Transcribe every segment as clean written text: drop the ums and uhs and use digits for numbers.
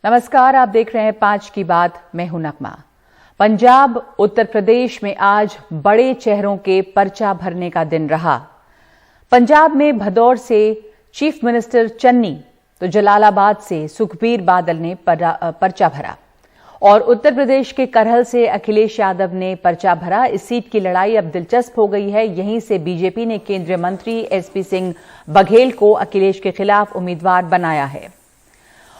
नमस्कार, आप देख रहे हैं 5 की बात। मैं हूं नगमा। पंजाब उत्तर प्रदेश में आज बड़े चेहरों के पर्चा भरने का दिन रहा। पंजाब में भदौर से चीफ मिनिस्टर चन्नी तो जलालाबाद से सुखबीर बादल ने पर्चा भरा और उत्तर प्रदेश के करहल से अखिलेश यादव ने पर्चा भरा। इस सीट की लड़ाई अब दिलचस्प हो गई है। यहीं से बीजेपी ने केंद्रीय मंत्री एसपी सिंह बघेल को अखिलेश के खिलाफ उम्मीदवार बनाया है।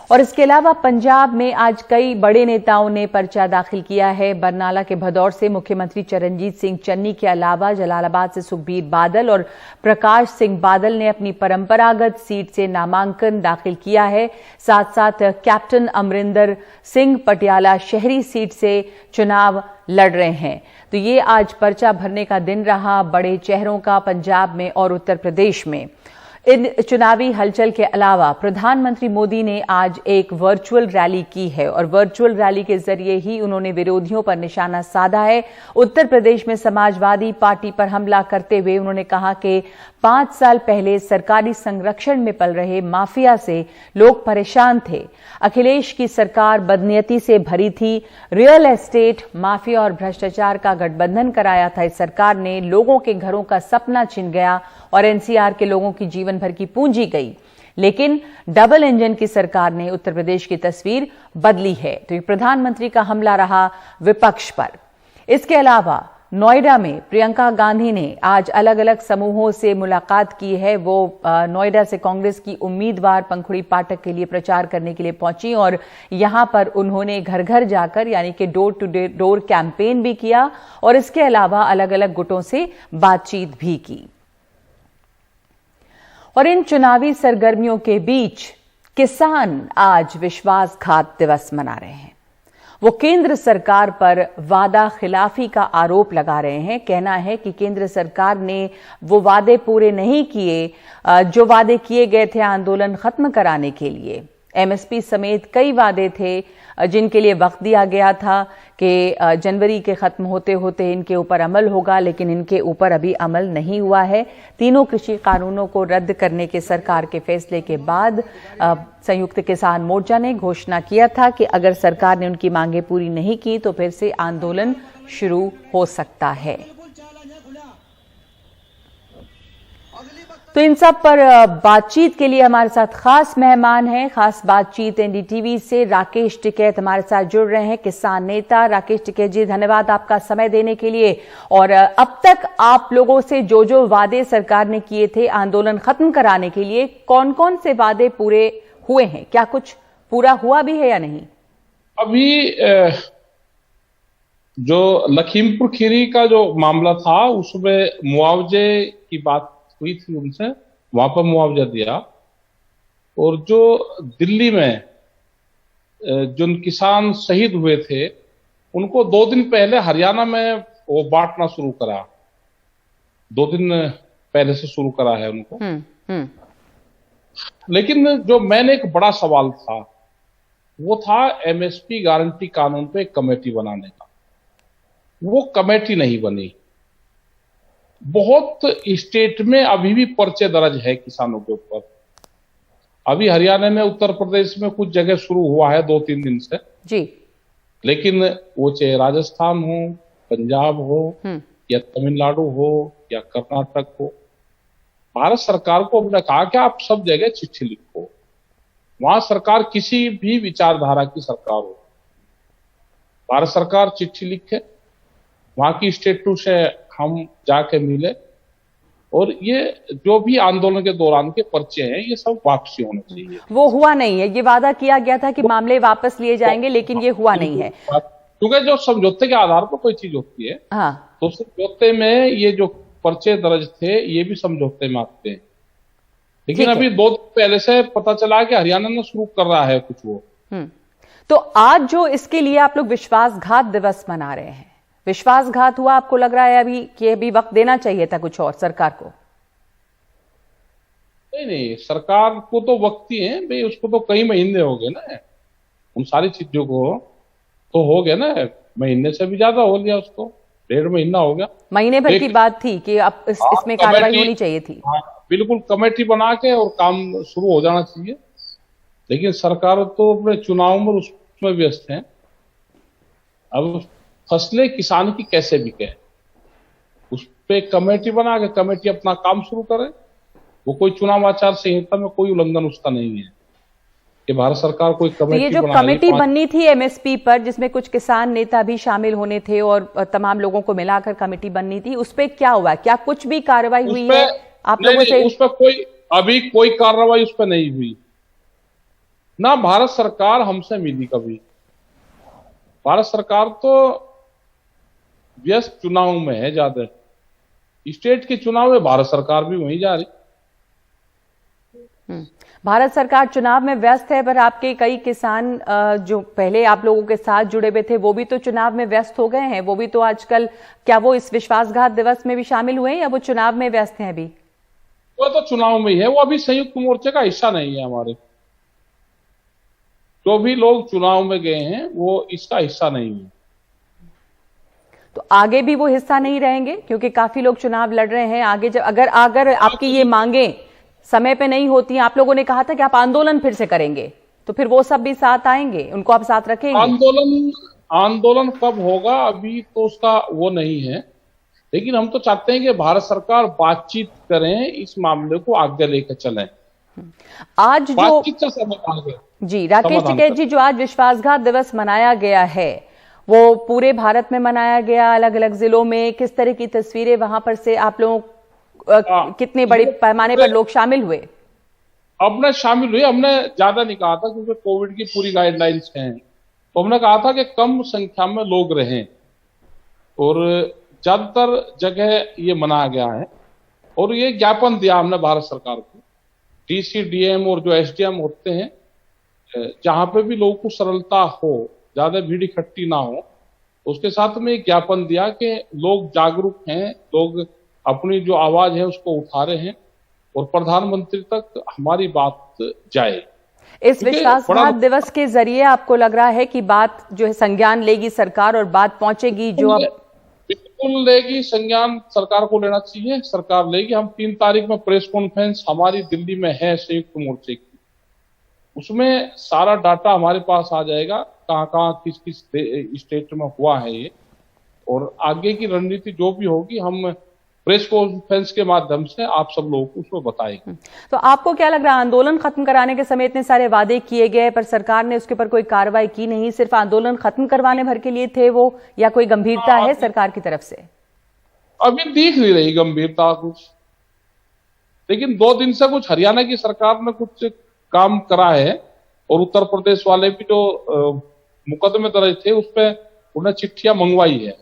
और इसके अलावा पंजाब में आज कई बड़े नेताओं ने पर्चा दाखिल किया है। बरनाला के भदौर से मुख्यमंत्री चरणजीत सिंह चन्नी के अलावा जलालाबाद से सुखबीर बादल और प्रकाश सिंह बादल ने अपनी परंपरागत सीट से नामांकन दाखिल किया है। साथ साथ कैप्टन अमरिंदर सिंह पटियाला शहरी सीट से चुनाव लड़ रहे हैं। तो ये आज पर्चा भरने का दिन रहा बड़े चेहरों का पंजाब में और उत्तर प्रदेश में। इन चुनावी हलचल के अलावा प्रधानमंत्री मोदी ने आज एक वर्चुअल रैली की है और वर्चुअल रैली के जरिए ही उन्होंने विरोधियों पर निशाना साधा है। उत्तर प्रदेश में समाजवादी पार्टी पर हमला करते हुए उन्होंने कहा कि 5 साल पहले सरकारी संरक्षण में पल रहे माफिया से लोग परेशान थे। अखिलेश की सरकार बदनीयती से भरी थी। रियल एस्टेट माफिया और भ्रष्टाचार का गठबंधन कराया था। इस सरकार ने लोगों के घरों का सपना छीन गया और एनसीआर के लोगों की जीवन भर की पूंजी गई। लेकिन डबल इंजन की सरकार ने उत्तर प्रदेश की तस्वीर बदली है। तो ये प्रधानमंत्री का हमला रहा विपक्ष पर। इसके अलावा नोएडा में प्रियंका गांधी ने आज अलग अलग समूहों से मुलाकात की है। वो नोएडा से कांग्रेस की उम्मीदवार पंखुड़ी पाठक के लिए प्रचार करने के लिए पहुंची और यहां पर उन्होंने घर घर जाकर यानी कि डोर टू डोर कैंपेन भी किया और इसके अलावा अलग अलग गुटों से बातचीत भी की। और इन चुनावी सरगर्मियों के बीच किसान आज विश्वासघात दिवस मना रहे हैं। वो केंद्र सरकार पर वादा खिलाफी का आरोप लगा रहे हैं। कहना है कि केंद्र सरकार ने वो वादे पूरे नहीं किए जो वादे किए गए थे आंदोलन खत्म कराने के लिए। एमएसपी समेत कई वादे थे जिनके लिए वक्त दिया गया था कि जनवरी के खत्म होते होते इनके ऊपर अमल होगा, लेकिन इनके ऊपर अभी अमल नहीं हुआ है। तीनों कृषि कानूनों को रद्द करने के सरकार के फैसले के बाद संयुक्त किसान मोर्चा ने घोषणा किया था कि अगर सरकार ने उनकी मांगें पूरी नहीं की तो फिर से आंदोलन शुरू हो सकता है। तो इन सब पर बातचीत के लिए हमारे साथ खास मेहमान हैं। खास बातचीत एनडीटीवी से राकेश टिकैत हमारे साथ जुड़ रहे हैं, किसान नेता। राकेश टिकैत जी, धन्यवाद आपका समय देने के लिए। और अब तक आप लोगों से जो जो वादे सरकार ने किए थे आंदोलन खत्म कराने के लिए, कौन कौन से वादे पूरे हुए हैं? क्या कुछ पूरा हुआ भी है या नहीं? अभी जो लखीमपुर खीरी का जो मामला था उसमें मुआवजे की बात हुई थी, उनसे वहां पर मुआवजा दिया। और जो दिल्ली में जिन किसान शहीद हुए थे उनको 2 दिन पहले हरियाणा में वो बांटना शुरू करा। 2 दिन पहले से शुरू करा है उनको। लेकिन जो मैंने एक बड़ा सवाल था वो था एमएसपी गारंटी कानून पे कमेटी बनाने का। वो कमेटी नहीं बनी। बहुत स्टेट में अभी भी पर्चे दर्ज है किसानों के ऊपर। अभी हरियाणा में, उत्तर प्रदेश में कुछ जगह शुरू हुआ है 2-3 दिन से जी। लेकिन वो चाहे राजस्थान हो, पंजाब हो या तमिलनाडु हो या कर्नाटक हो, भारत सरकार को हमने कहा कि आप सब जगह चिट्ठी लिखो। वहां सरकार किसी भी विचारधारा की सरकार हो, भारत सरकार चिट्ठी लिखे, वहां की स्टेटू से हम जाके मिले और ये जो भी आंदोलन के दौरान के पर्चे हैं ये सब वापसी होने चाहिए। वो हुआ नहीं है। ये वादा किया गया था कि मामले वापस लिए जाएंगे, लेकिन ये हुआ नहीं है। क्योंकि जो समझौते के आधार पर कोई चीज होती है, हाँ, तो समझौते में ये जो पर्चे दर्ज थे ये भी समझौते में आते हैं। लेकिन अभी 2 दिन पहले से पता चला कि हरियाणा ने शुरू कर रहा है कुछ वो। तो आज जो इसके लिए आप लोग विश्वासघात दिवस मना रहे हैं, विश्वासघात हुआ आपको लग रहा है अभी कि अभी वक्त देना चाहिए था कुछ और सरकार को? नहीं, सरकार को तो वक्त ही है भाई। उसको तो कई महीने हो गए ना उन सारी चीजों को, तो हो गया ना, महीने से भी ज्यादा हो गया, उसको 1.5 महीना हो गया। महीने भर की बात थी कि अब इसमें कार्रवाई होनी चाहिए थी। बिल्कुल, कमेटी बना के और काम शुरू हो जाना चाहिए। लेकिन सरकार तो अपने चुनाव में उसमें व्यस्त है। अब फसलें किसान की कैसे बिके, उस पे कमेटी बना के कमेटी अपना काम शुरू करे। वो कोई चुनाव आचार संहिता में कोई उल्लंघन उसका नहीं है कि भारत सरकार कोई तो ये कमेटी जो बना कमेटी बननी थी एमएसपी पर, जिसमें कुछ किसान नेता भी शामिल होने थे और तमाम लोगों को मिलाकर कमेटी बननी थी, उस पे क्या हुआ? क्या कुछ भी कार्रवाई हुई है आप लोगों से? उस पर अभी कोई कार्रवाई उस पर नहीं हुई ना। भारत सरकार हमसे मिली कभी। भारत सरकार तो व्यस्त चुनाव में है ज्यादा। स्टेट के चुनाव में भारत सरकार भी वहीं जा रही। भारत सरकार चुनाव में व्यस्त है, पर आपके कई किसान जो पहले आप लोगों के साथ जुड़े हुए थे वो भी तो चुनाव में व्यस्त हो गए हैं। वो भी तो आजकल, क्या वो इस विश्वासघात दिवस में भी शामिल हुए हैं या वो चुनाव में व्यस्त हैं अभी? वो तो चुनाव में ही है, वो अभी संयुक्त मोर्चे का हिस्सा नहीं है। हमारे जो भी लोग चुनाव में गए हैं वो इसका हिस्सा नहीं है। तो आगे भी वो हिस्सा नहीं रहेंगे? क्योंकि काफी लोग चुनाव लड़ रहे हैं। आगे जब अगर आपकी ये मांगे समय पे नहीं होती, आप लोगों ने कहा था कि आप आंदोलन फिर से करेंगे, तो फिर वो सब भी साथ आएंगे, उनको आप साथ रखेंगे? आंदोलन कब होगा अभी तो उसका वो नहीं है, लेकिन हम तो चाहते हैं कि भारत सरकार बातचीत करें, इस मामले को आगे लेकर चलें। आज जो बातचीत का समाधान है। जी राकेश टिकैत जी, जो आज विश्वासघात दिवस मनाया गया है वो पूरे भारत में मनाया गया, अलग अलग जिलों में। किस तरह की तस्वीरें वहां पर से आप लोगों, कितने बड़े पैमाने पर लोग शामिल हुए? हमने शामिल हुए, हमने ज्यादा नहीं कहा था क्योंकि कोविड की पूरी गाइडलाइंस हैं, तो हमने कहा था कि कम संख्या में लोग रहें और ज्यादातर जगह ये मनाया गया है। और ये ज्ञापन दिया हमने भारत सरकार को, डीसी डीएम और जो एसडीएम होते हैं, जहां पे भी लोगों को सरलता हो, ज्यादा भीड़ इकट्ठी ना हो, उसके साथ में एक ज्ञापन दिया कि लोग जागरूक हैं, लोग अपनी जो आवाज है उसको उठा रहे हैं और प्रधानमंत्री तक हमारी बात जाए। इस विश्वासघात दिवस के जरिए आपको लग रहा है कि बात जो है संज्ञान लेगी सरकार और बात पहुंचेगी जो अब? बिल्कुल लेगी, संज्ञान सरकार को लेना चाहिए, सरकार लेगी। हम 3 तारीख में प्रेस कॉन्फ्रेंस हमारी दिल्ली में है संयुक्त मोर्चे की, उसमें सारा डाटा हमारे पास आ जाएगा, कहाँ कहाँ किस किस स्टेट में हुआ है ये, और आगे की रणनीति जो भी होगी हम प्रेस कॉन्फ्रेंस के माध्यम से आप सब लोगों को उसमें बताएंगे। तो आपको क्या लग रहा है, आंदोलन खत्म कराने के समय इतने सारे वादे किए गए पर सरकार ने उसके ऊपर कोई कार्रवाई की नहीं, सिर्फ आंदोलन खत्म करवाने भर के लिए थे वो, या कोई गंभीरता है सरकार की तरफ से? अभी दिख नहीं रही गंभीरता कुछ, लेकिन 2 दिन से कुछ हरियाणा की सरकार ने कुछ काम करा है और उत्तर प्रदेश वाले भी जो मुकदमे दर्ज थे उस पर उन्हें चिट्ठियां मंगवाई है,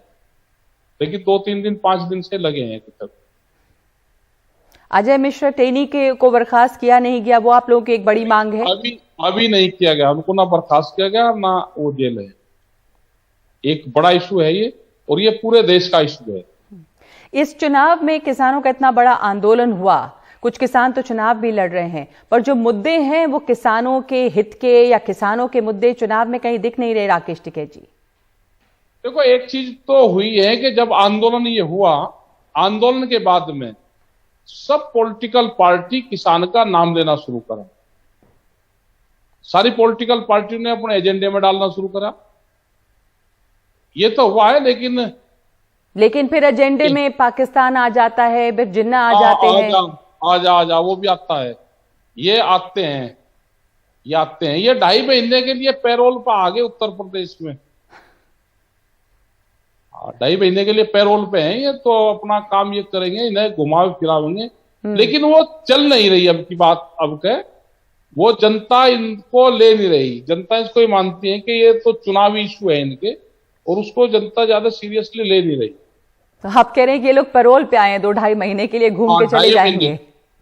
लेकिन 2-3 दिन 5 दिन से लगे हैं अभी तक। अजय मिश्रा टेनी को बर्खास्त किया नहीं गया, वो आप लोगों की एक बड़ी मांग है? अभी नहीं किया गया, उनको ना बर्खास्त किया गया ना वो जेल है। एक बड़ा इशू है ये, और ये पूरे देश का इशू है। इस चुनाव में किसानों का इतना बड़ा आंदोलन हुआ, कुछ किसान तो चुनाव भी लड़ रहे हैं, पर जो मुद्दे हैं वो किसानों के हित के या किसानों के मुद्दे चुनाव में कहीं दिख नहीं रहे। राकेश टिकैत जी, देखो एक चीज तो हुई है कि जब आंदोलन ये हुआ, आंदोलन के बाद में सब पॉलिटिकल पार्टी किसान का नाम लेना शुरू करा। सारी पॉलिटिकल पार्टी ने अपने एजेंडे में डालना शुरू करा। ये तो हुआ है, लेकिन फिर एजेंडे में पाकिस्तान आ जाता है, फिर जिन्ना आ जाते हैं। आजा वो भी आता है, ये आते हैं। ये 2.5 महीने के लिए पैरोल पर आ गए उत्तर प्रदेश में। 2.5 महीने के लिए पैरोल पे हैं ये, तो अपना काम ये करेंगे, इन्हें घुमावे फिरावेंगे, लेकिन वो चल नहीं रही अब की बात। अब के वो जनता इनको ले नहीं रही, जनता इसको ही मानती है कि ये तो चुनावी इशू है इनके, और उसको जनता ज्यादा सीरियसली ले नहीं रही। तो आप कह रहे हैं कि ये लोग पैरोल पे आए हैं, 2-2.5 महीने के लिए घूम के चले जाएंगे?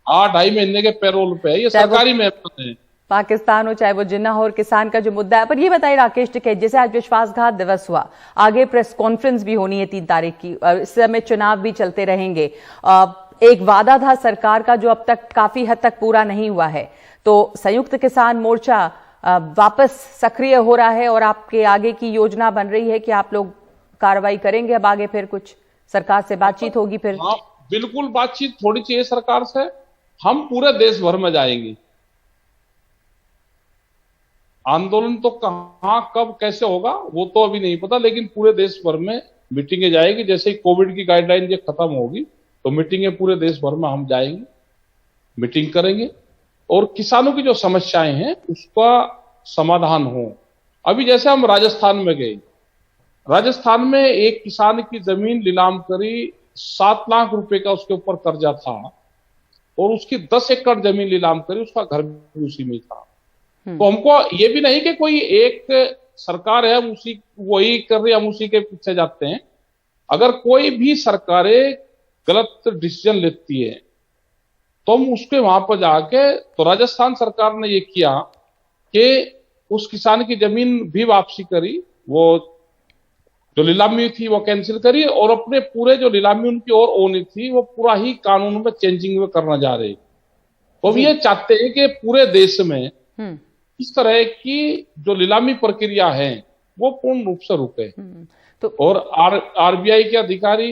2.5 महीने के पैरोल पे है, ये सरकारी मेहमान है। पाकिस्तान हो चाहे वो जिन्ना हो, और किसान का जो मुद्दा है। पर ये बताइए राकेश टिकैत, जैसे आज विश्वासघात दिवस हुआ, आगे प्रेस कॉन्फ्रेंस भी होनी है 3 तारीख की, इस समय चुनाव भी चलते रहेंगे। एक वादा था सरकार का जो अब तक काफी हद तक पूरा नहीं हुआ है, तो संयुक्त किसान मोर्चा वापस सक्रिय हो रहा है और आपके आगे की योजना बन रही है कि आप लोग कार्रवाई करेंगे अब आगे, फिर कुछ सरकार से बातचीत होगी फिर? हाँ बिल्कुल, बातचीत थोड़ी चाहिए सरकार से। हम पूरे देश भर में जाएंगे, आंदोलन तो कहाँ कब कैसे होगा वो तो अभी नहीं पता, लेकिन पूरे देश भर में मीटिंगें जाएगी। जैसे ही कोविड की गाइडलाइन ये खत्म होगी तो मीटिंगें पूरे देश भर में हम जाएंगे, मीटिंग करेंगे और किसानों की जो समस्याएं हैं उसका समाधान हो। अभी जैसे हम राजस्थान में गए, राजस्थान में एक किसान की जमीन नीलाम करी, 7 लाख रुपए का उसके ऊपर कर्जा था और उसकी 10 एकड़ जमीन नीलाम करी, उसका घर भी उसी में था। तो हमको ये भी नहीं कि कोई एक सरकार है हम उसी वही कर रही, हम उसी के पीछे जाते हैं। अगर कोई भी सरकारें गलत डिसीजन लेती है तो हम उसके वहां पर जाके, तो राजस्थान सरकार ने ये किया कि उस किसान की जमीन भी वापसी करी, वो जो नीलामी थी वो कैंसिल करी और अपने पूरे जो नीलामी उनकी और होनी थी वो पूरा ही कानून में चेंजिंग में करना जा रहे। तो हम ये चाहते हैं कि पूरे देश में इस तरह की जो नीलामी प्रक्रिया है वो पूर्ण रूप से रुके। तो और आरबीआई के अधिकारी,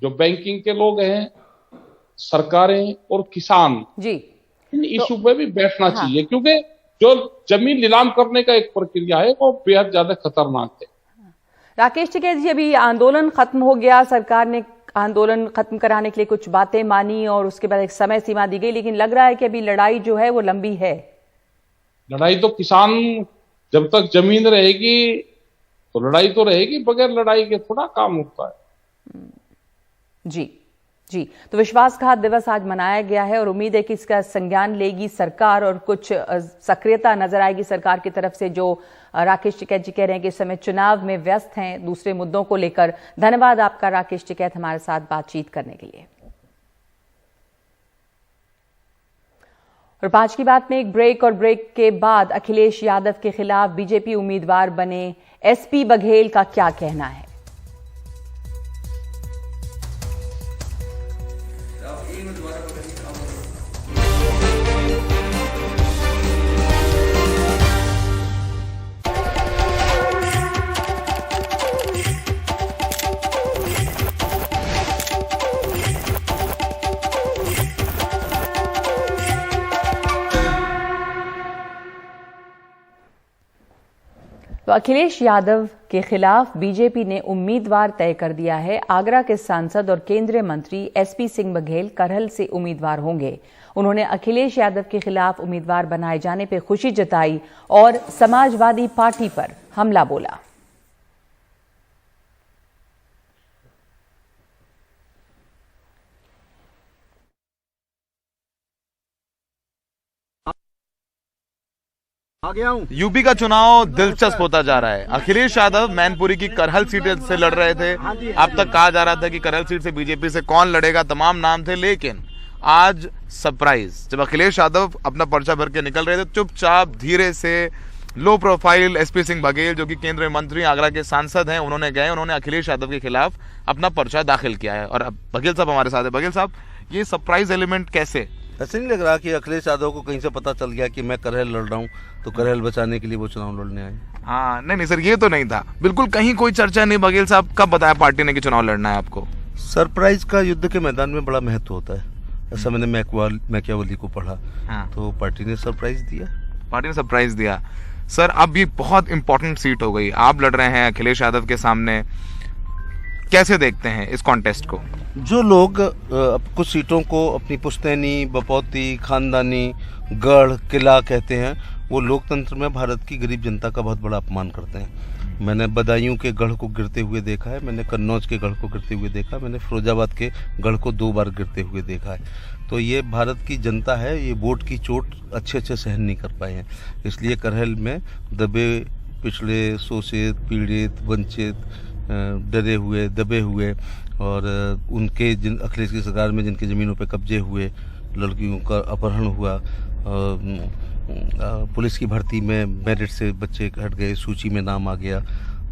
जो बैंकिंग के लोग हैं, सरकारें और किसान जी इन इशू पे भी बैठना चाहिए, क्योंकि जो जमीन नीलाम करने का एक प्रक्रिया है वो बेहद ज्यादा खतरनाक है। राकेश टिकैत जी, अभी आंदोलन खत्म हो गया, सरकार ने आंदोलन खत्म कराने के लिए कुछ बातें मानी और उसके बाद एक समय सीमा दी गई, लेकिन लग रहा है कि अभी लड़ाई जो है वो लंबी है। लड़ाई तो किसान, जब तक जमीन रहेगी तो लड़ाई तो रहेगी, बगैर लड़ाई के थोड़ा काम होता है। जी जी, तो विश्वासघात दिवस आज मनाया गया है और उम्मीद है कि इसका संज्ञान लेगी सरकार और कुछ सक्रियता नजर आएगी सरकार की तरफ से, जो राकेश टिकैत जी कह रहे हैं कि इस समय चुनाव में व्यस्त हैं दूसरे मुद्दों को लेकर। धन्यवाद आपका राकेश टिकैत हमारे साथ बातचीत करने के लिए। और 5 की बात में एक ब्रेक, और ब्रेक के बाद अखिलेश यादव के खिलाफ बीजेपी उम्मीदवार बने एसपी बघेल का क्या कहना है। तो अखिलेश यादव के खिलाफ बीजेपी ने उम्मीदवार तय कर दिया है। आगरा के सांसद और केंद्रीय मंत्री एसपी सिंह बघेल करहल से उम्मीदवार होंगे। उन्होंने अखिलेश यादव के खिलाफ उम्मीदवार बनाए जाने पर खुशी जताई और समाजवादी पार्टी पर हमला बोला। यूपी का चुनाव दिलचस्प होता जा रहा है। अखिलेश यादव मैनपुरी की करहल सीट से लड़ रहे थे। अब तक कहा जा रहा था कि करहल सीट से बीजेपी से कौन लड़ेगा, तमाम नाम थे, लेकिन आज सरप्राइज, जब अखिलेश यादव अपना पर्चा भर के निकल रहे थे, चुपचाप धीरे से low profile SP Singh Baghel, जो कि केंद्रीय मंत्री आगरा के सांसद हैं, उन्होंने अखिलेश यादव के खिलाफ अपना पर्चा दाखिल किया है। और अब बघेल साहब हमारे साथ है। बघेल साहब, ये सरप्राइज एलिमेंट कैसे? ऐसे नहीं लग रहा कि अखिलेश यादव को कहीं से पता चल गया कि मैं करहल लड़ रहा हूँ तो करहल बचाने के लिए वो चुनाव लड़ने आए? हाँ, नहीं सर, ये तो नहीं था, बिल्कुल कहीं कोई चर्चा नहीं। बघेल साहब, कब बताया पार्टी ने कि चुनाव लड़ना है आपको? सरप्राइज का युद्ध के मैदान में बड़ा महत्व होता है, ऐसा मैंने मैकियावेली को पढ़ा। हाँ। तो पार्टी ने सरप्राइज दिया। सर, अब ये बहुत इंपॉर्टेंट सीट हो गई, आप लड़ रहे हैं अखिलेश यादव के सामने, कैसे देखते हैं इस कॉन्टेस्ट को? जो लोग कुछ सीटों को अपनी पुश्तैनी, बपौती, खानदानी, गढ़, किला कहते हैं, वो लोकतंत्र में भारत की गरीब जनता का बहुत बड़ा अपमान करते हैं। मैंने बदायूं के गढ़ को गिरते हुए देखा है, मैंने कन्नौज के गढ़ को गिरते हुए देखा, मैंने फिरोजाबाद के गढ़ को 2 बार गिरते हुए देखा है। तो ये भारत की जनता है, ये वोट की चोट अच्छे सहन नहीं कर पाए हैं। इसलिए करहल में दबे, पिछड़े, शोषित, पीड़ित, वंचित, डरे हुए, दबे हुए और उनके अखिलेश की सरकार में जिनकी ज़मीनों पे कब्जे हुए, लड़कियों का अपहरण हुआ, पुलिस की भर्ती में मेरिट से बच्चे हट गए, सूची में नाम आ गया,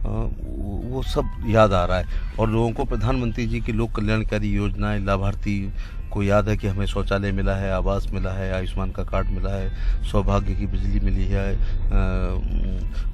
वो सब याद आ रहा है। और लोगों को प्रधानमंत्री जी की लोक कल्याणकारी योजनाएं, लाभार्थी सबको याद है कि हमें शौचालय मिला है, आवास मिला है, आयुष्मान का कार्ड मिला है, सौभाग्य की बिजली मिली है,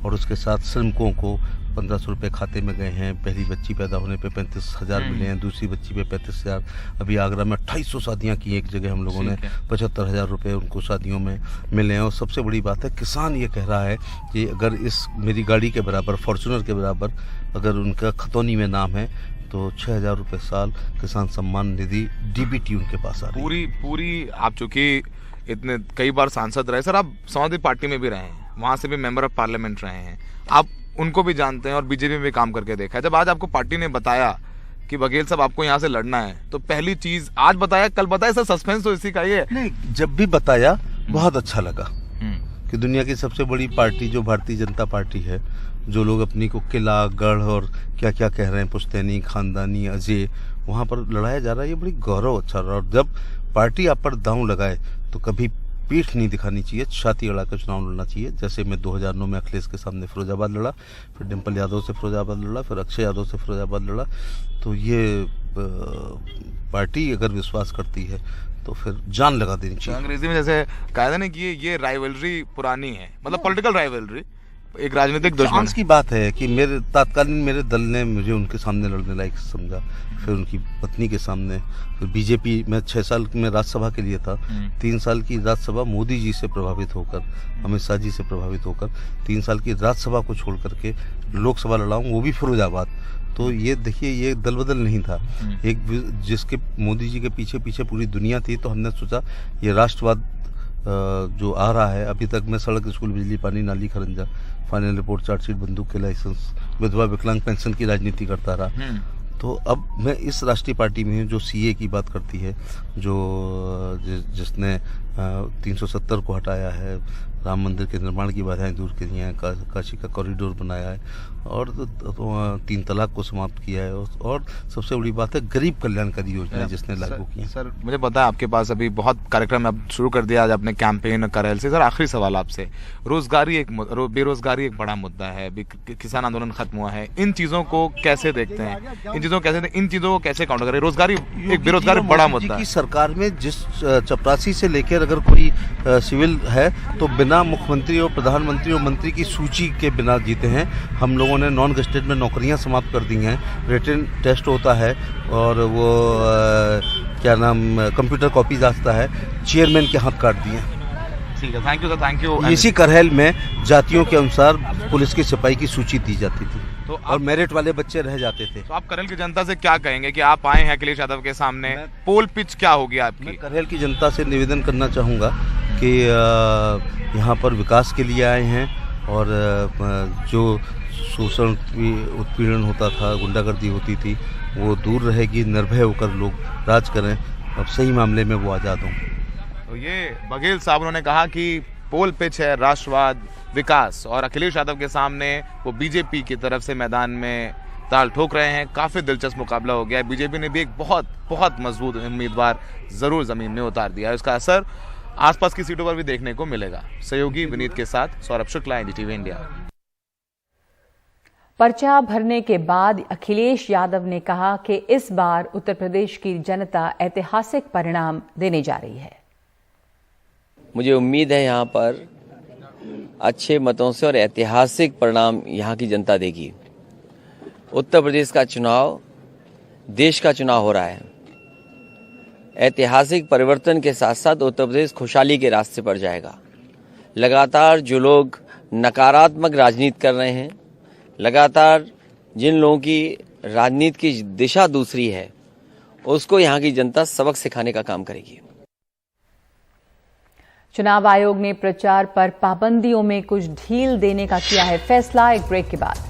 और उसके साथ श्रमिकों को 1500 रुपये खाते में गए हैं। पहली बच्ची पैदा होने पे 35,000 मिले हैं, दूसरी बच्ची पे 35,000। अभी आगरा में 2800 शादियाँ की एक जगह हम लोगों ने, 75,000 रुपये उनको शादियों में मिले हैं। और सबसे बड़ी बात है, किसान ये कह रहा है कि अगर इस मेरी गाड़ी के बराबर, फॉर्चुनर के बराबर अगर उनका खतौनी में नाम है तो 6,000 रुपये साल किसान सम्मान निधि डीबीटी उनके पास आ रही है। पूरी आप चूंकि इतने कई बार सांसद रहे सर, आप समाजवादी पार्टी में भी रहे हैं, वहां से भी मेंबर ऑफ पार्लियामेंट रहे हैं, आप उनको भी जानते हैं और बीजेपी में भी काम करके देखा है। जब आज आपको पार्टी ने बताया कि बघेल साहब आपको यहाँ से लड़ना है, तो पहली चीज आज बताया, कल बताया, सर सस्पेंस तो इसी का ही है। नहीं, जब भी बताया बहुत अच्छा लगा कि दुनिया की सबसे बड़ी पार्टी जो भारतीय जनता पार्टी है, जो लोग अपनी को किला, गढ़ और क्या क्या कह रहे हैं, पुश्तैनी, खानदानी, अजय, वहाँ पर लड़ाया जा रहा है, ये बड़ी गौरव अच्छा रहा। और जब पार्टी आप पर दांव लगाए तो कभी पीठ नहीं दिखानी चाहिए, छाती अड़ाकर चुनाव लड़ना चाहिए। जैसे मैं 2009 में अखिलेश के सामने फिरोजाबाद लड़ा, फिर डिम्पल यादव से फिरोजाबाद लड़ा, फिर अक्षय यादव से फिरोजाबाद लड़ा। तो ये पार्टी अगर विश्वास करती है तो फिर जान लगा देनी चाहिए। अंग्रेजी में जैसे कहा था ना कि ये राइवलरी पुरानी है, मतलब पॉलिटिकल राइवलरी, एक राजनीतिक दुश्मन की बात है कि मेरे दल ने मुझे उनके सामने लड़ने लायक समझा, फिर उनकी पत्नी के सामने, फिर बीजेपी में 6 साल में राज्यसभा के लिए था, 3 साल की राज्यसभा मोदी जी से प्रभावित होकर, अमित शाह जी से प्रभावित होकर 3 साल की राज्यसभा को छोड़ करके लोकसभा लड़ाऊं, वो भी फिरोजाबाद। तो ये देखिए, ये दल बदल नहीं था, एक जिसके मोदी जी के पीछे पीछे पूरी दुनिया थी। तो हमने सोचा ये राष्ट्रवाद जो आ रहा है, अभी तक मैं सड़क, स्कूल, बिजली, पानी, नाली, खरंजा, फाइनल रिपोर्ट, चार्जशीट, बंदूक के लाइसेंस, विधवा विकलांग पेंशन की राजनीति करता रहा। तो अब मैं इस राष्ट्रीय पार्टी में हूँ जो सीए की बात करती है, जिसने 370 को हटाया है, राम मंदिर के निर्माण की बाधाएं दूर की हैं, काशी का कॉरिडोर बनाया है, और 3 तलाक को समाप्त किया है, और सबसे बड़ी बात है गरीब कल्याणकारी योजना जिसने लागू की है। सर मुझे पता है आपके पास अभी बहुत कार्यक्रम आप शुरू कर दिया आज आपने कैंपेन करेल से। सर आखिरी सवाल आपसे, बेरोजगारी एक बड़ा मुद्दा है, किसान आंदोलन खत्म हुआ है, इन चीजों को कैसे देखते हैं, इन चीजों को कैसे काउंटर करें? रोजगारी, एक बेरोजगारी बड़ा मुद्दा है। सरकार में जिस चपरासी से लेकर अगर कोई सिविल है तो बिना मुख्यमंत्री और प्रधानमंत्री और मंत्री की सूची के बिना जीते हैं। हम लोगों ने नॉन गजेटेड में नौकरियां समाप्त कर दी हैं, रिटन टेस्ट होता है और वो क्या नाम कंप्यूटर कॉपीज आता है, चेयरमैन के हाथ काट दिए। ठीक है, thank you sir, thank you. इसी करहल में जातियों के अनुसार पुलिस की सिपाही की सूची दी जाती थी, तो और मेरिट वाले बच्चे रह जाते थे। तो आप करहल की जनता से क्या कहेंगे कि आप आए हैं अखिलेश यादव के सामने, पोल पिच क्या होगी आपकी? मैं करहल की जनता से निवेदन करना चाहूँगा कि यहाँ पर विकास के लिए आए हैं, और जो शोषण उत्पीड़न होता था, गुंडागर्दी होती थी, वो दूर रहेगी, निर्भय होकर लोग राज करें, अब सही मामले में वो आज़ाद हों। तो ये बघेल साहब उन्होंने कहा कि पोल पिच है राष्ट्रवाद, विकास, और अखिलेश यादव के सामने वो बीजेपी की तरफ से मैदान में ताल ठोक रहे हैं। काफी दिलचस्प मुकाबला हो गया है, बीजेपी ने भी एक बहुत बहुत मजबूत उम्मीदवार जरूर जमीन में उतार दिया है, इसका असर आसपास की सीटों पर भी देखने को मिलेगा। सहयोगी विनीत के साथ सौरभ शुक्ला, एनडीटीवी इंडिया। पर्चा भरने के बाद अखिलेश यादव ने कहा कि इस बार उत्तर प्रदेश की जनता ऐतिहासिक परिणाम देने जा रही है। मुझे उम्मीद है यहाँ पर अच्छे मतों से और ऐतिहासिक परिणाम यहाँ की जनता देगी। उत्तर प्रदेश का चुनाव देश का चुनाव हो रहा है। ऐतिहासिक परिवर्तन के साथ साथ उत्तर प्रदेश खुशहाली के रास्ते पर जाएगा। लगातार जो लोग नकारात्मक राजनीति कर रहे हैं, लगातार जिन लोगों की राजनीति की दिशा दूसरी है, उसको यहाँ की जनता सबक सिखाने का काम करेगी। चुनाव आयोग ने प्रचार पर पाबंदियों में कुछ ढील देने का किया है फैसला। एक ब्रेक के बाद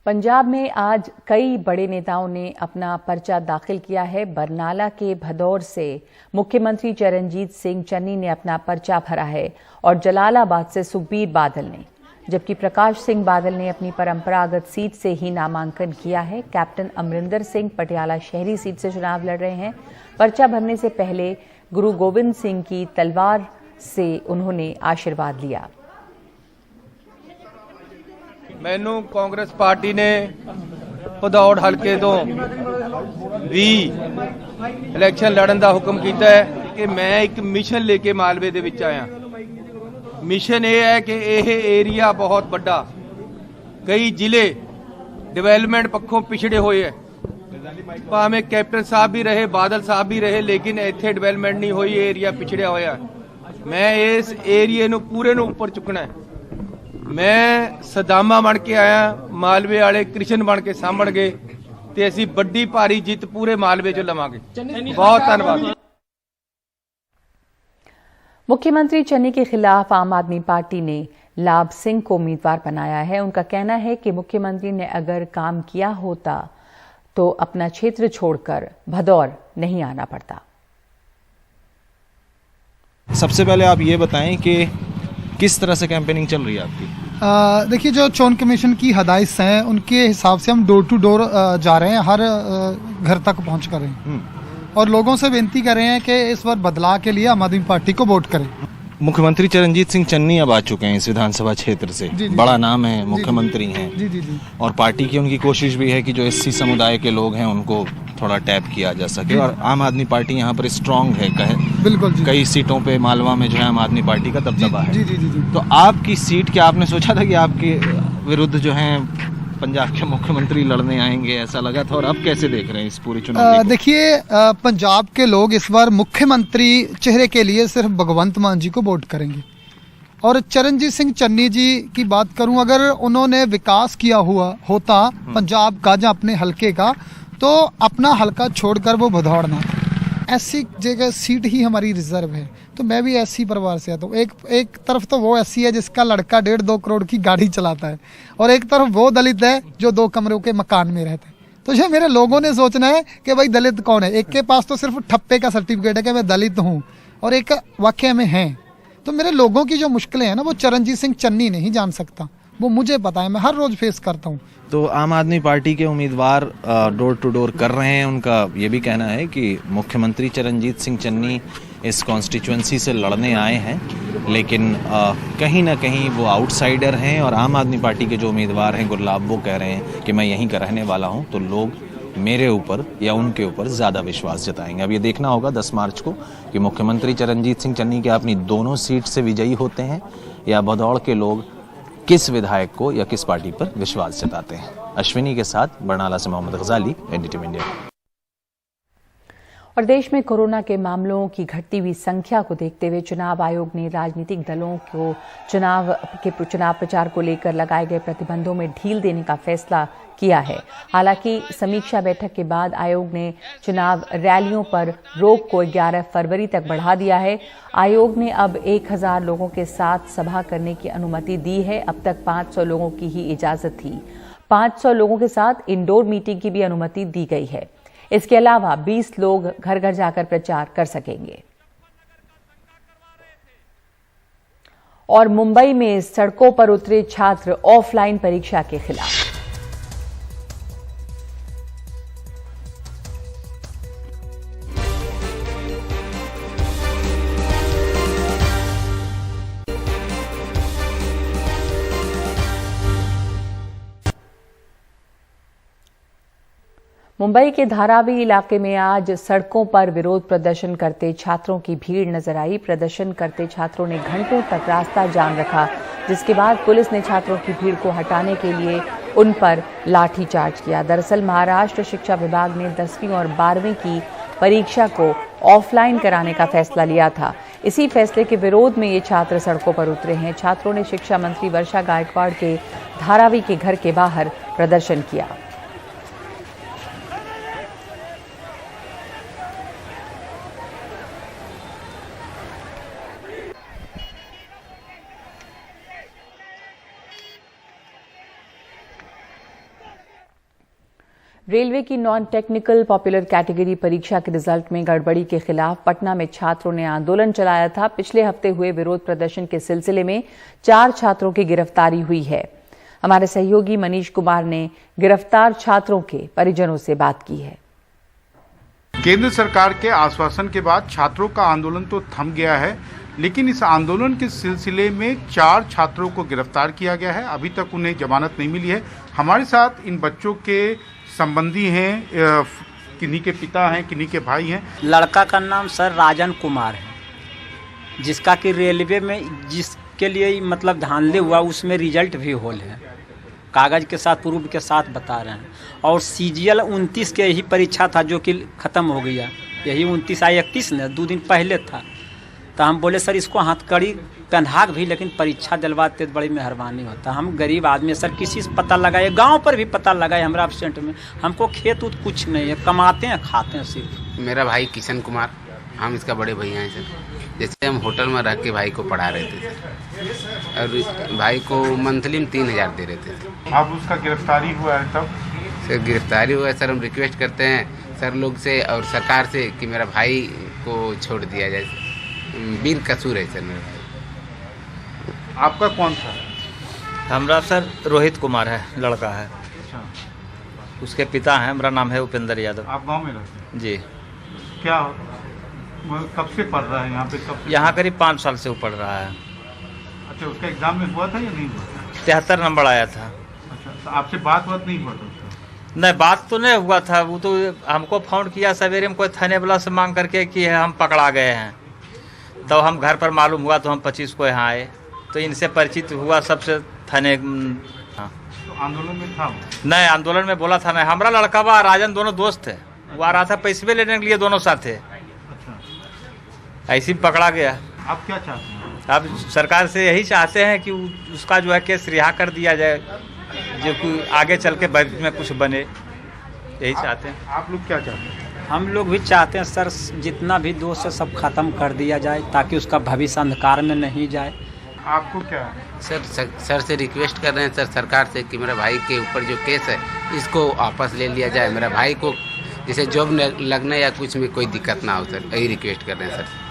पंजाब में आज कई बड़े नेताओं ने अपना पर्चा दाखिल किया है। बरनाला के भदौर से मुख्यमंत्री चरणजीत सिंह चन्नी ने अपना पर्चा भरा है और जलालाबाद से सुखबीर बादल ने। जबकि प्रकाश सिंह बादल ने अपनी परंपरागत सीट से ही नामांकन किया है। कैप्टन अमरिंदर सिंह पटियाला शहरी सीट से चुनाव लड़ रहे हैं। पर्चा भरने से पहले गुरु गोविंद सिंह की तलवार से उन्होंने आशीर्वाद लिया। मैनू कांग्रेस पार्टी ने भदौड़ हल्के तो भी इलेक्शन लड़न का हुक्म किया है कि मैं एक मिशन लेके मालवे दे विच आया। मिशन ये है कि यह एरिया बहुत बड़ा, कई जिले डिवेलपमेंट पक्षों पिछड़े हुए है। भावें कैप्टन साहब भी रहे, बादल साहब भी रहे, लेकिन इत्थे डिवेलपमेंट नहीं हुई, एरिया पिछड़िया होया है। मैं इस एरिए नू पूरे नू उपर चुकना है। मैं सदामा बन के आया, मालवे वाले कृष्ण बन के सामण गए ते असीं बड़ी भारी जित पूरे मालवे चो लवांगे। बहुत धन्यवाद। मुख्यमंत्री चन्नी के खिलाफ आम आदमी पार्टी ने लाभ सिंह को उम्मीदवार बनाया है। उनका कहना है कि मुख्यमंत्री ने अगर काम किया होता तो अपना क्षेत्र छोड़कर भदौर नहीं आना पड़ता। सबसे पहले आप ये बताएं कि किस तरह से कैंपेनिंग चल रही है आपकी? देखिए, जो चोन कमीशन की हदायत हैं उनके हिसाब से हम डोर टू डोर जा रहे हैं, हर घर तक पहुंच कर रहे हैं और लोगों से विनती कर रहे हैं कि इस बार बदलाव के लिए आम आदमी पार्टी को वोट करें। मुख्यमंत्री चरणजीत सिंह चन्नी अब आ चुके हैं इस विधानसभा क्षेत्र से। जी, बड़ा नाम है, मुख्यमंत्री हैं। जी जी जी। और पार्टी की उनकी कोशिश भी है कि जो एससी समुदाय के लोग हैं उनको थोड़ा टैप किया जा सके और आम आदमी पार्टी यहाँ पर स्ट्रांग है, बिल्कुल जी। कई सीटों पे मालवा में जो है आम आदमी पार्टी का दबदबा है। जी जी जी जी। तो आपकी सीट, क्या आपने सोचा था कि आपके विरुद्ध जो है पंजाब के मुख्यमंत्री लड़ने आएंगे, ऐसा लगा था? और अब कैसे देख रहे हैं इस पूरी चुनाव? देखिए, पंजाब के लोग इस बार मुख्यमंत्री चेहरे के लिए सिर्फ भगवंत मान जी को वोट करेंगे। और चरणजीत सिंह चन्नी जी की बात करूं, अगर उन्होंने विकास किया हुआ होता पंजाब का या अपने हलके का, तो अपना हलका छोड़कर वो भदौड़ ना। ऐसी जगह सीट ही हमारी रिजर्व है। तो मैं भी ऐसी परिवार से आता हूँ। एक तरफ तो वो ऐसी है जिसका लड़का 1.5-2 करोड़ की गाड़ी चलाता है और एक तरफ वो दलित है जो 2 कमरों के मकान में रहता है। तो ये मेरे लोगों ने सोचना है कि भाई दलित कौन है। एक के पास तो सिर्फ ठप्पे का सर्टिफिकेट है कि मैं दलित हूँ और एक वाकई में है। तो मेरे लोगों की जो मुश्किलें हैं ना, वो चरणजीत सिंह चन्नी नहीं जान सकता, वो मुझे पता है, मैं हर रोज फेस करता हूँ। तो आम आदमी पार्टी के उम्मीदवार डोर टू डोर कर रहे हैं। उनका ये भी कहना है कि मुख्यमंत्री चरणजीत सिंह चन्नी इस कॉन्स्टिट्यूएंसी से लड़ने आए हैं, लेकिन कहीं ना कहीं वो आउटसाइडर हैं और आम आदमी पार्टी के जो उम्मीदवार हैं गुरलाब, वो कह रहे हैं कि मैं यहीं का रहने वाला हूं, तो लोग मेरे ऊपर या उनके ऊपर ज़्यादा विश्वास जताएंगे। अब ये देखना होगा 10 मार्च को कि मुख्यमंत्री चरणजीत सिंह चन्नी क्या अपनी दोनों सीट से विजयी होते हैं या भदौड़ के लोग किस विधायक को या किस पार्टी पर विश्वास जताते हैं। अश्विनी के साथ बरनाला से मोहम्मद गजाली, NDTV इंडिया। और देश में कोरोना के मामलों की घटती हुई संख्या को देखते हुए चुनाव आयोग ने राजनीतिक दलों को चुनाव प्रचार को लेकर लगाए गए प्रतिबंधों में ढील देने का फैसला किया है। हालांकि समीक्षा बैठक के बाद आयोग ने चुनाव रैलियों पर रोक को 11 फरवरी तक बढ़ा दिया है। आयोग ने अब 1000 लोगों के साथ सभा करने की अनुमति दी है। अब तक 500 लोगों की ही इजाजत थी। 500 लोगों के साथ इंडोर मीटिंग की भी अनुमति दी गई है। इसके अलावा 20 लोग घर घर जाकर प्रचार कर सकेंगे। और मुंबई में सड़कों पर उतरे छात्र ऑफलाइन परीक्षा के खिलाफ। मुंबई के धारावी इलाके में आज सड़कों पर विरोध प्रदर्शन करते छात्रों की भीड़ नजर आई। प्रदर्शन करते छात्रों ने घंटों तक रास्ता जाम रखा, जिसके बाद पुलिस ने छात्रों की भीड़ को हटाने के लिए उन पर लाठीचार्ज किया। दरअसल महाराष्ट्र शिक्षा विभाग ने 10वीं और 12वीं की परीक्षा को ऑफलाइन कराने का फैसला लिया था। इसी फैसले के विरोध में ये छात्र सड़कों पर उतरे हैं। छात्रों ने शिक्षा मंत्री वर्षा गायकवाड़ के धारावी के घर के बाहर प्रदर्शन किया। रेलवे की नॉन टेक्निकल पॉपुलर कैटेगरी परीक्षा के रिजल्ट में गड़बड़ी के खिलाफ पटना में छात्रों ने आंदोलन चलाया था। पिछले हफ्ते हुए विरोध प्रदर्शन के सिलसिले में 4 छात्रों की गिरफ्तारी हुई है। हमारे सहयोगी मनीष कुमार ने गिरफ्तार छात्रों के परिजनों से बात की है। केंद्र सरकार के आश्वासन के बाद छात्रों का आंदोलन तो थम गया है, लेकिन इस आंदोलन के सिलसिले में 4 छात्रों को गिरफ्तार किया गया है। अभी तक उन्हें जमानत नहीं मिली है। हमारे साथ इन बच्चों के संबंधी हैं, किन्हीं के पिता हैं, किन्हीं के भाई हैं। लड़का का नाम सर राजन कुमार है, जिसका कि रेलवे में जिसके लिए मतलब धांधली हुआ उसमें रिजल्ट भी होल है, कागज के साथ प्रूफ के साथ बता रहे हैं। और CGL 29 के यही परीक्षा था जो कि ख़त्म हो गया, यही 29 आई 31 ने 2 दिन पहले था। तो हम बोले सर इसको हथकड़ी पहना भी, लेकिन परीक्षा दिलवाते बड़ी मेहरबानी होता। हम गरीब आदमी सर, किसी से पता लगाए, गांव पर भी पता लगाए, हमारा एब्सेंट में हमको खेत उत कुछ नहीं है, कमाते हैं खाते हैं सिर्फ। मेरा भाई किशन कुमार, हम इसका बड़े भैया हैं सर। जैसे हम होटल में रह के भाई को पढ़ा रहे थे सर, और भाई को मंथली में 3000 दे रहे थे। अब उसका गिरफ्तारी हुआ है तब सर गिरफ्तारी हुआ है सर। हम रिक्वेस्ट करते हैं सर लोग से और सरकार से कि मेरा भाई को छोड़ दिया जाए, बिन कसूर है सर मेरा भाई। आपका कौन था? हमारा सर रोहित कुमार है, लड़का है। अच्छा। उसके पिता हैं, मेरा नाम है उपेंद्र यादव। आप गांव में रहते हैं? जी। क्या कब से पढ़ रहा है यहाँ पे? कब से? यहाँ करीब 5 साल से वो पढ़ रहा है। अच्छा, उसका एग्जाम में हुआ था या नहीं हुआ था? 73 नंबर आया था। अच्छा, तो आपसे बात नहीं हुआ था उसका? नहीं, बात तो नहीं हुआ था। वो तो हमको फोन किया सवेरे में कोई थाने वाला से मांग करके कि हम पकड़ा गए हैं, तो हम घर पर मालूम हुआ तो हम 25 को यहाँ आए, तो इनसे परिचित हुआ सबसे थाने। हाँ, तो आंदोलन में था? नहीं, आंदोलन में बोला था नहीं। हमारा लड़का व राजन दोनों दोस्त थे, वो आ रहा था पैसे लेने के लिए, दोनों साथ थे। अच्छा, ऐसे ही पकड़ा गया। आप क्या चाहते हैं? अब सरकार से यही चाहते हैं कि उसका जो है केस रिहा कर दिया जाए, जो कि आगे चल के भविष्य में कुछ बने, यही चाहते हैं। आप लोग क्या चाहते हैं? हम लोग भी चाहते हैं सर जितना भी दोष है सब खत्म कर दिया जाए, ताकि उसका भविष्य अंधकार में नहीं जाए। आपको क्या है? सर से रिक्वेस्ट कर रहे हैं सर सरकार से कि मेरा भाई के ऊपर जो केस है इसको वापस ले लिया जाए। मेरा भाई को जैसे जॉब लगने या कुछ में कोई दिक्कत ना हो सर, यही रिक्वेस्ट कर रहे हैं सर।